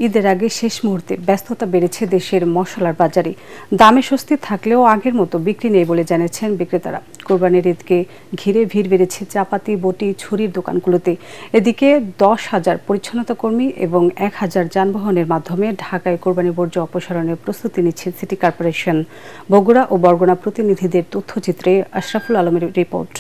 ঈদের আগে শেষ মুহূর্তে ব্যস্ততা বেড়েছে দেশের মশলার বাজারে। দামে স্বস্তি থাকলেও আগের মতো বিক্রি নেই বলে জানিয়েছেন বিক্রেতারা। কোরবানির ঈদকে ঘিরে ভিড় বেড়েছে চাপাতি, বটি, ছুরির দোকানগুলোতে। এদিকে 10,000 পরিচ্ছন্নতা কর্মী এবং 1,000 যানবাহনের মাধ্যমে ঢাকায় কোরবানি বর্জ্য অপসারণের প্রস্তুতি নিচ্ছে সিটি কর্পোরেশন। বগুড়া ও বরগুনা প্রতিনিধিদের তথ্যচিত্রে আশরাফুল আলমের রিপোর্ট।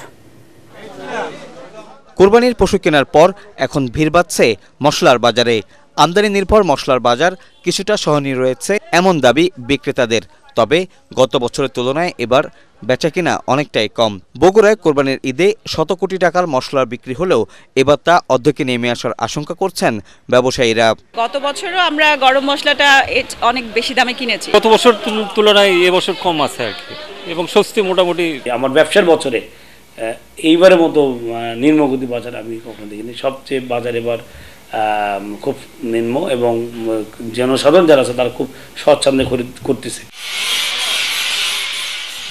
কোরবানির পশু কেনার পর এখন ভিড় বাড়ছে মশলার বাজারে। আমদানি নির্ভর মশলার বাজার কিছুটা সহনীয় রয়েছে এমন দাবি বিক্রেতাদের। তবে গত বছরের তুলনায় এবার বেচাকেনা অনেকটাই কম। বগুড়ায় কোরবানির ঈদে শত কোটি টাকার মশলার বিক্রি হলেও এবার তা অর্ধেকে নেমে আসার আশঙ্কা করছেন ব্যবসায়ীরা। গত বছরও আমরা গরম মশলাটা অনেক বেশি দামে কিনেছি। গত বছর তুলনায় এবছর কম আছে আর কি, এবং স্বস্তি মোটামুটি। আমার ব্যবসার বছরে এইবারের মতো নিম্নগতি বাজার আমি কখনো দেখিনি। সবচেয়ে বাজার এবার খুব নিম্ন এবং জনসাধারণ যারা আছে তারা খুব স্বচ্ছন্দে খরিদ করতেছে।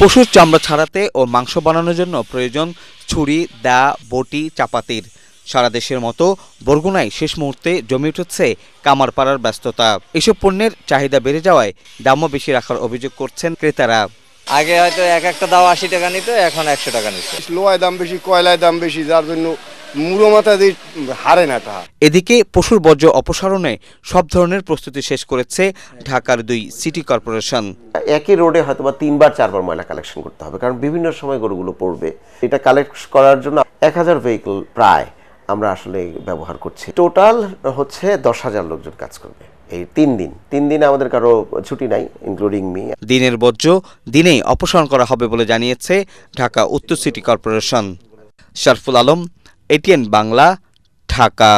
পশুর চামড়া ছাড়াতে ও মাংস বানানোর জন্য প্রয়োজন ছুরি, দা, বটি, চাপাতির। সারা দেশের মতো বরগুনায় শেষ মুহূর্তে জমে উঠেছে কামারপাড়ার ব্যস্ততা। এসব পণ্যের চাহিদা বেড়ে যাওয়ায় দামও বেশি রাখার অভিযোগ করছেন ক্রেতারা। আগে হয়তো একটা দাও 80 টাকা নিত, এখন 100 টাকা নিচ্ছে। লোহায় দাম বেশি, কয়লায় দাম বেশি, যার জন্য মুড়ো মাথা দিয়ে হারে না তা। এদিকে পশুর বর্জ্য অপসারণে সব ধরনের প্রস্তুতি শেষ করেছে ঢাকার 2 সিটি কর্পোরেশন। একই রোডে হয়তো বা 3-4 ময়লা কালেকশন করতে হবে, কারণ বিভিন্ন সময় গরুগুলো পড়বে। এটা কালেক্ট করার জন্য 1000 ভেহিকল প্রায় আমরা আসলে ব্যবহার করছি। টোটাল হচ্ছে 10,000 লোকজন কাজ করবে এই 3 দিন আমাদের কারো ছুটি নাই, ইনক্লুডিং মি। দিনের বর্জ্য দিনেই অপসারণ করা হবে বলে জানিয়েছে ঢাকা উত্তর city corporation. Sharful Alam, ATN Bangla, Dhaka.